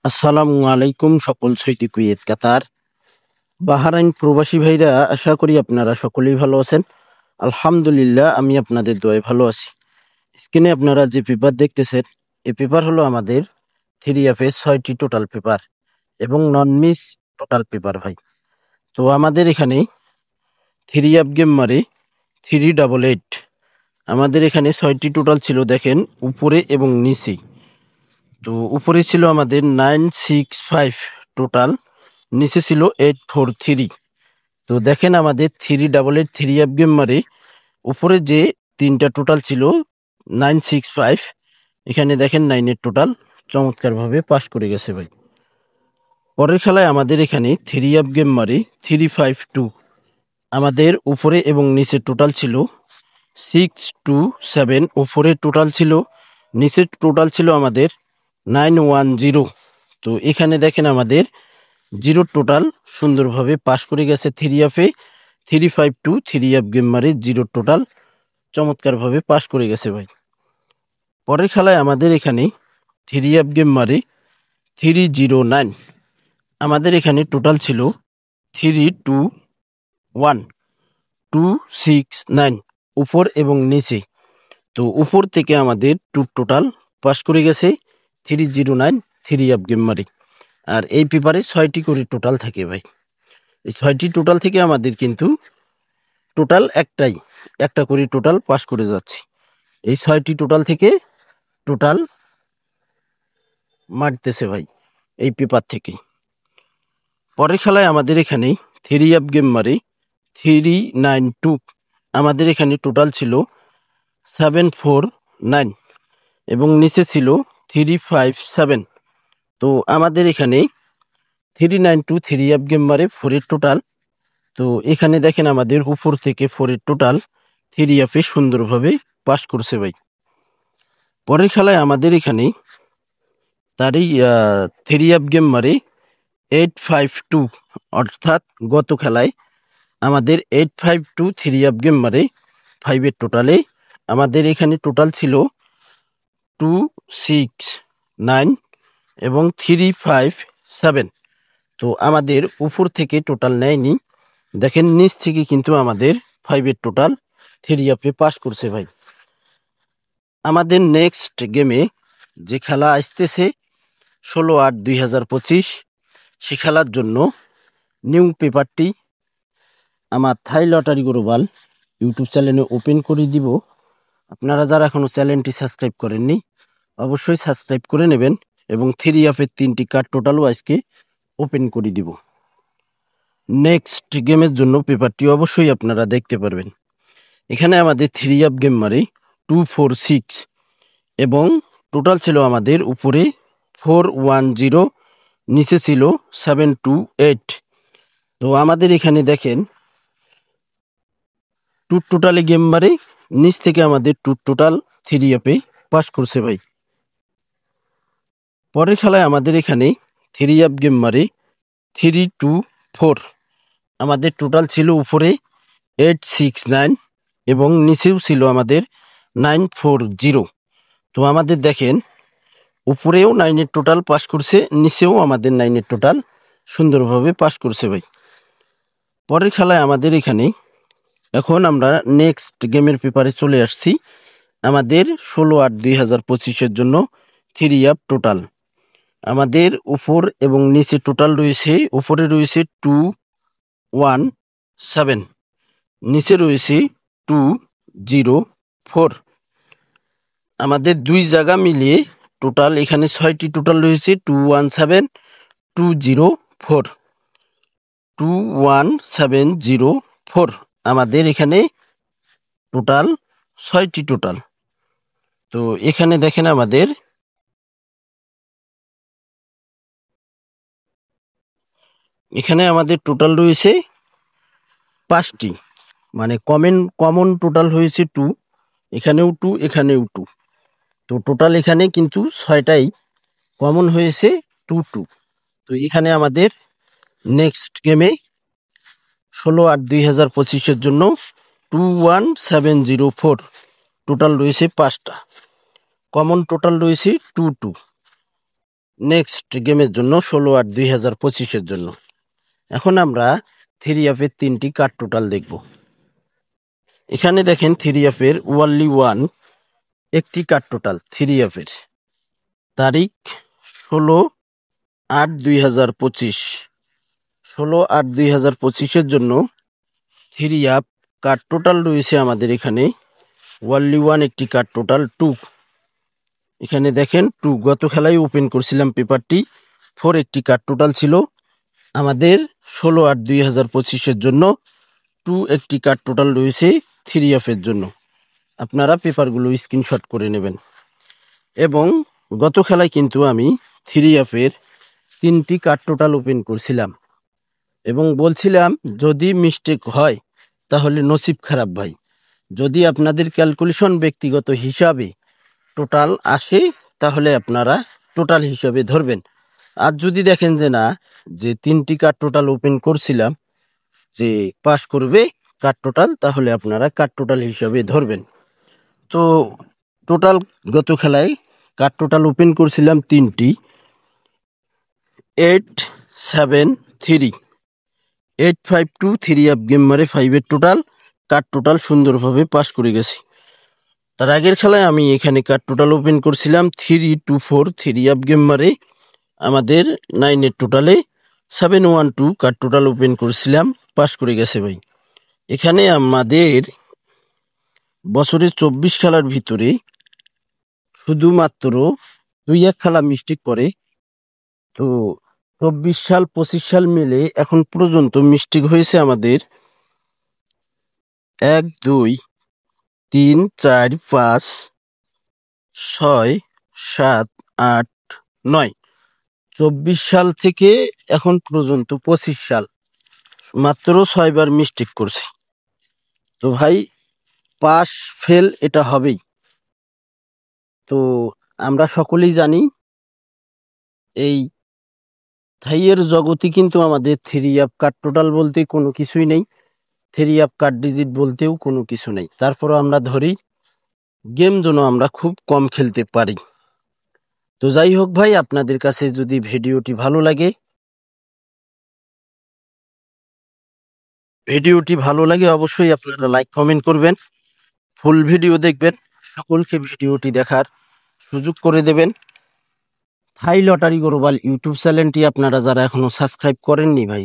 আসসালামু আলাইকুম সকল সৈয়দ কুয়েত কাতার বাহরাইন প্রবাসী ভাইরা, আশা করি আপনারা সকলেই ভালো আছেন। আলহামদুলিল্লাহ, আমি আপনাদের দোয়ায় ভালো আছি। স্ক্রিনে আপনারা যে পেপার দেখতেছেন, এই পেপার হলো আমাদের 3F এর 6টি টোটাল পেপার এবং নন মিস টোটাল পেপার ভাই। তো আমাদের এখানে 3F গেম মারে 388, আমাদের এখানে 6টি টোটাল ছিল, দেখেন উপরে এবং নিচে। তো উপরে ছিল আমাদের 965 টোটাল, নিচে ছিল 843। তো দেখেন আমাদের 388 3F গেম মারে উপরে যে তিনটা টোটাল ছিল 965, এখানে দেখেন 9-এর টোটাল চমৎকারভাবে পাস করে গেছে ভাই। পরের খেলায় আমাদের এখানে 3F গেম মারে 352, আমাদের উপরে এবং নিচে টোটাল ছিল 627, উপরে টোটাল ছিল, নিচের টোটাল ছিল আমাদের 910। তো এখানে দেখেন আমাদের জিরো টোটাল সুন্দরভাবে পাস করে গেছে 3F-এ 352, 3F গেম মারে জিরো টোটাল চমৎকারভাবে পাস করে গেছে ভাই। পরের খেলায় আমাদের এখানে 3F গেম মারে 309, আমাদের এখানে টোটাল ছিল 321269 উপর এবং নিচে। তো উপর থেকে আমাদের টোটাল পাস করে গেছে 309 3F গেম মারে। আর এই পেপারে 6টি করে টোটাল থাকে ভাই। এই 6টি টোটাল থেকে আমাদের কিন্তু টোটাল একটা করে টোটাল পাস করে যাচ্ছে। এই 6টি টোটাল থেকে টোটাল মারতেছে ভাই এই পেপার থেকে। পরের খেলায় আমাদের এখানে 3F গেম মারে 392, আমাদের এখানে টোটাল ছিল 749 এবং নিচে ছিল 357। তো আমাদের এখানে 392 3F গেম মারে 4-এর টোটাল। তো এখানে দেখেন আমাদের উপর থেকে 4-এর টোটাল 3F-এ সুন্দরভাবে পাস করছে ভাই। পরের খেলায় আমাদের এখানে তারই 3F গেম মারে 852, অর্থাৎ গত খেলায় আমাদের 852 3F গেম মারে 5-এর টোটালে আমাদের এখানে টোটাল ছিল 269 এবং 357। তো আমাদের উপর থেকে টোটাল নেয়নি, দেখেন নিচ থেকে কিন্তু আমাদের 5-এর টোটাল 3F-এ পাস করছে ভাই। আমাদের নেক্সট গেমে যে খেলা আসতেছে 16/8/2025, সে খেলার জন্য নিউ পেপারটি আমার থাই লটারি গ্লোবাল ইউটিউব চ্যানেলে ওপেন করে দিব। আপনারা যারা এখনও চ্যানেলটি সাবস্ক্রাইব করেননি, অবশ্যই সাবস্ক্রাইব করে নেবেন এবং 3F-এর 3টি কার্ড টোটালও আজকে ওপেন করে দিব। নেক্সট গেমের জন্য পেপারটি অবশ্যই আপনারা দেখতে পারবেন। এখানে আমাদের 3F গেম মারে 246 এবং টোটাল ছিল আমাদের উপরে 410, নিচে ছিল 728। তো আমাদের এখানে দেখেন টোটালে গেম মারে নিচ থেকে আমাদের টোটাল 3F-এ পাস করছে ভাই। পরের খেলায় আমাদের এখানে 3F গেম মারে 324, আমাদের টোটাল ছিল উপরে 869 এবং নিচেও ছিল আমাদের 940। তো আমাদের দেখেন উপরেও 9-এর টোটাল পাস করছে, নিচেও আমাদের 9-এর টোটাল সুন্দরভাবে পাস করছে ভাই। পরের খেলায় আমাদের এখানে এখন আমরা নেক্সট গেমের পেপারে চলে আসছি। আমাদের 16/8/2025-এর জন্য 3F টোটাল, আমাদের উপর এবং নিচে টোটাল রয়েছে। উপরে রয়েছে 217, নিচে রয়েছে 204। আমাদের দুই জায়গা মিলিয়ে টোটাল এখানে 6টি টোটাল রয়েছে 217 204 21704। আমাদের এখানে টোটাল 6টি টোটাল। তো এখানে দেখেন আমাদের টোটাল রয়েছে 5টি, মানে কমন টোটাল হয়েছে 2, এখানেও 2, এখানেও 2। তো টোটাল এখানে কিন্তু 6টাই কমন হয়েছে 2 2। তো এখানে আমাদের নেক্সট গেমে 16/8/2025-এর জন্য 21704 টোটাল রয়েছে 5টা, কমন টোটাল রয়েছে 2 2। নেক্সট গেমের জন্য 16/8/2025 জন্য। এখন আমরা 3F-এর 3টি কার্ড টোটাল দেখব। এখানে দেখেন 3F-এর ওয়ানলি ওয়ান একটি কার্ড টোটাল 3F-এর, তারিখ 16/8/2025। 16/8/2025 জন্য 3F কার্ড টোটাল রয়েছে আমাদের এখানে ওয়ানলি ওয়ান একটি কার্ড টোটাল 2। এখানে দেখেন 2 গত খেলায় ওপেন করছিলাম পেপারটি 4 একটি কার্ড টোটাল ছিল আমাদের 16/8/2025 জন্য 2 একটি কার্ড টোটাল রয়েছে 3F-এর জন্য। আপনারা পেপারগুলো স্ক্রিনশট করে নেবেন। এবং গত খেলায় কিন্তু আমি 3F-এর 3টি কার্ড টোটাল ওপেন করছিলাম এবং বলছিলাম যদি মিস্টেক হয় তাহলে নসিব খারাপ ভাই, যদি আপনাদের ক্যালকুলেশন ব্যক্তিগত হিসাবে টোটাল আসে তাহলে আপনারা টোটাল হিসাবে ধরবেন। আর যদি দেখেন যে না, যে 3টি কার্ড টোটাল ওপেন করছিলাম যে পাস করবে কার্ড টোটাল, তাহলে আপনারা কার্ড টোটাল হিসাবে ধরবেন। তো টোটাল গত খেলায় কার্ড টোটাল ওপেন করছিলাম 3টি 873 852 3F গেম মারে 5-এর টোটাল কার্ড টোটাল সুন্দরভাবে পাস করে গেছি। তার আগের খেলায় আমি এখানে কার্ড টোটাল ওপেন করছিলাম 324 3F গেম মারে আমাদের 9-এর টোটালে 712 কার্ড টোটাল ওপেন করছিলাম, পাস করে গেছে ভাই। এখানে আমাদের বছরের 24 খেলার ভিতরে শুধুমাত্র 2-1 খেলা মিস্টেক করে, তো 24 সাল 25 সাল মিলে এখন পর্যন্ত মিস্টেক হয়েছে আমাদের 1 2 3 4 5 6 7 8 9। 24 সাল থেকে এখন পর্যন্ত 25 সাল মাত্র 6 বার মিস্টেক করছে। তো ভাই পাস ফেল এটা হবেই। তো আমরা সকলেই জানি এই থাইয়ের জগতে কিন্তু আমাদের 3F কার্ড টোটাল বলতে কোনো কিছুই নেই, 3F কার্ড ডিজিট বলতেও কোনো কিছু নেই। তারপরও আমরা ধরি গেম যেন আমরা খুব কম খেলতে পারি। তো যাই হোক ভাই, আপনাদের কাছে যদি ভিডিওটি ভালো লাগে অবশ্যই আপনারা লাইক কমেন্ট করবেন, ফুল ভিডিও দেখবেন, সকলকে ভিডিওটি দেখার সুযোগ করে দেবেন। থাই লটারি গ্লোবাল ইউটিউব চ্যানেলটি আপনারা যারা এখনো সাবস্ক্রাইব করেননি ভাই,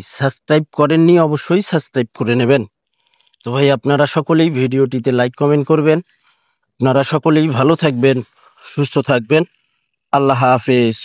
অবশ্যই সাবস্ক্রাইব করে নেবেন। তো ভাই আপনারা সকলেই ভিডিওটিতে লাইক কমেন্ট করবেন। আপনারা সকলেই ভালো থাকবেন, সুস্থ থাকবেন। আল্লাহ হাফেজ।